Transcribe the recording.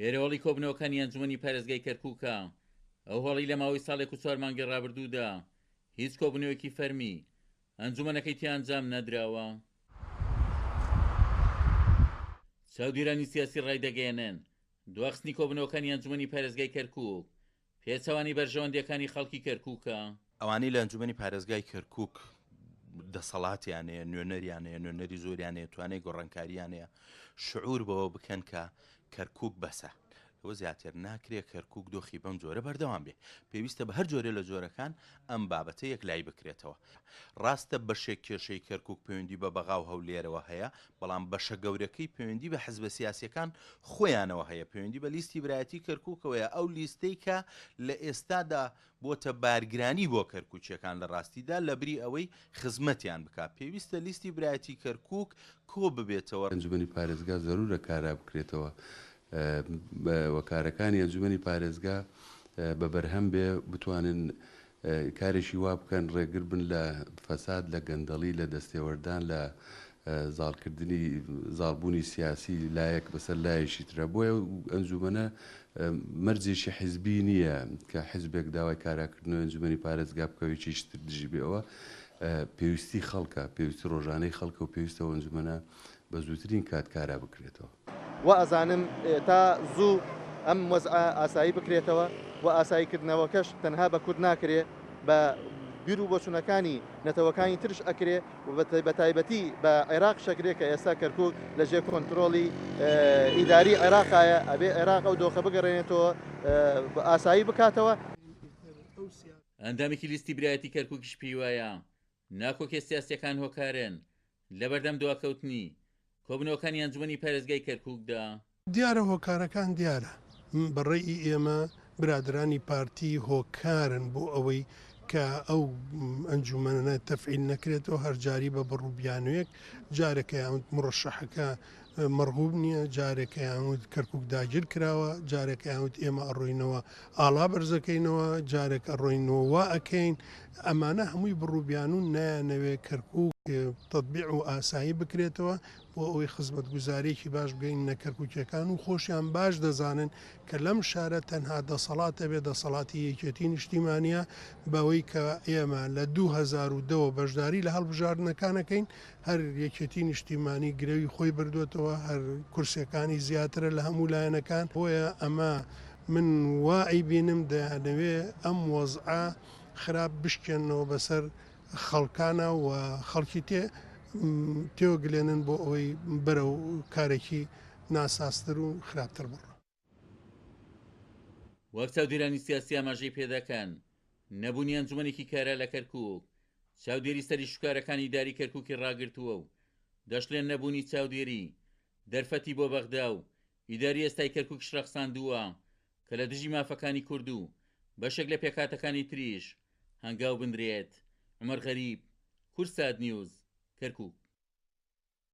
ئێرەوەڵی کۆبنەوەکانی ئەنجومەنی پارێزگای کەرکووکە ئەو هەڵی لە ماوەی ساڵێک و 4 مانگی ڕابردوودا هیچ کۆبنەوەیەکی فەرمی ئەنجومەنەکەی تیانجام نەدراوە. چاودێرانی سیاسی ڕایدەگەیەنن دواخستنی کۆبنەوەکانی ئەنجومەنی پارێزگای کەرکووک پێچەوانی بەرژەوەندەکانی خەڵکی کەرکووکە. ئەوانەی لە ئەنجومەنی پارێزگای کەرکووک دەسەڵاتیانەیە، نوێنەریانەیە، نوێنەری زۆریانەیە، توانای گۆڕانکاریانەیە، شعور بەوە بکەن کە کەرکووک بەسە ئەوە زیاتر ناکرێت کەرکووک دۆخی بەم جۆرە بەردەوام بێ. پێویستە بە هەر جۆرە لە جۆرەکان ئەم بابەتە یەک لای بکرێتەوە. ڕاستە بەشێک کێشەی کەرکووک پەیوەندی بە بەغاو هەولێرەوە هەیە، بەڵام بەشە گەورەکەی پەیوەندی بە حیزبە سیاسیەکان خۆیانەوە هەیە. پەیوەندی بە لیستی برایەتی کەرکووکەوەیە، ئەو لیستەی کە لە ئێستادا بۆتە بارگرانی بۆ کەرکووچیەکان لە ڕاستیدا لە بری ئەوەی خزمەتیان بکات. پێویستە لیستی برایەتی کەرکووک کۆ ببێتەوە. ئەنجومەنی پارێزگا زەرورە کارا بکرێتەوە، وەکارەکانی ئەنجومەنی پارێزگا بە بەرهەم بێ بتوانن کارێکی وا بکەن، ڕێگر بن لە فەساد، لە گەندەڵی، لە دەستێوەردان، لە زاڵکردنی زاڵبوونی سیاسی لایەک بەسەر لایەشی ترە. بۆیە ئەنجومەنە مەرجێکی حیزبی نییە کە حیزبێک داوای کاراکردنەوە ئەنجومەنی پارێزگا بکەوێکی شتر دژی بێەوە. پێویستی خەڵکە، پێویستی ڕۆژانەی خەڵکە و پێویستە ئەنجومەنە بە زووترین کات کارا بکرێتەوە. و ئەزانم تا زوو ئەم وەزعە ئاسایی بکرێتەوە و ئاساییکردنەوەکەش تەنها بە کورد ناکرێ، بە بیر و بۆچوونەکانی نەتەوەکانی ترش ئەکرێ و بە تایبەتی بە عێراق شەکرێ کە ئێستا کەرکووک لە ژێر کۆنتترۆلی ئیداری عێراقایە، ئەبێ عێراق ئەو دۆخە بگەڕێنێتەوە ئاسایی بکاتەوە. ئەندامێکی لیستی برایەتی کەرکووکیش پێی وایە ناکۆکێ سیاسیەکان هۆکارن لە بەردەم دواکەوتنی کۆبنەوەکانی ئەنجومەنی پارێزگای کەرکووکدا. دیارە هۆکارەکان دیارە، بەڕێی ئێمە برادرانی پارتی هۆکارن بۆ ئەوەی کە ئەو ئەنجومەنە تەفعیل نەکرێتەوە هەرجاری بە بڕووبیانوێک، جارێکە یاوت مڕەشەحەکە مەرغوب نییە، جارێکە یاوت کەرکووک داگیر کراوە، جارێکە یاوت ئێمە ئەڕۆینەوە ئاڵا بەرزەکەینەوە، جارێک ئەڕۆینەوە وا ئەکەین. ئەمانە هەمووی بڕووبیانون نایانەوێت کەرکووک تەطبیع و ئاسایی بکرێتەوە بۆ ئەوەی خزمەتگوزارێکی باش بگەین نەکەرکووکیەکان و خۆشیان باش دەزانن کە لەم شارە تەنها دەسەڵاتە بێ دەسەڵاتی یەکێتی نیشتیمانیە بەوەی کە ئێمە لە 2010 بەشداری لە هەڵبژاردنەکانەکەین، هەر یەکێتی نیشتیمانی گرەوی خۆی بردوێتەوە، هەر کورسەکانی زیاترە لە هەموو لایەنەکان. بۆیە ئەمە من وای بینم دەیانەوێ ئەم وەزعە خراپ بشکێنەوە بەسەر خەڵکانە و خەڵکی تێوەگلێنن بۆ ئەوەی بەرە و کارێکی ناساستر و خراپتر بڕ. وەک چاودێرانی سیاسی ئاماژەی پێدەکەن نەبوونی ئەنجومەنێکی کارا لە کەرکووک چاودێری سەری شوکارەکانی داری کەرکووکی ڕاگرتووە و دەشڵێن نەبوونی چاودێری دەرفەتی بۆ بەغدا و ئیداری ئێستای کەرکووک شرەخساندووە کە لە دژی مافەکانی کورد و بەشێک لە پێکاتەکانی تریش هەنگاو بندرێت. عومەر غەریب، کورسات نیوز، کەرکووک.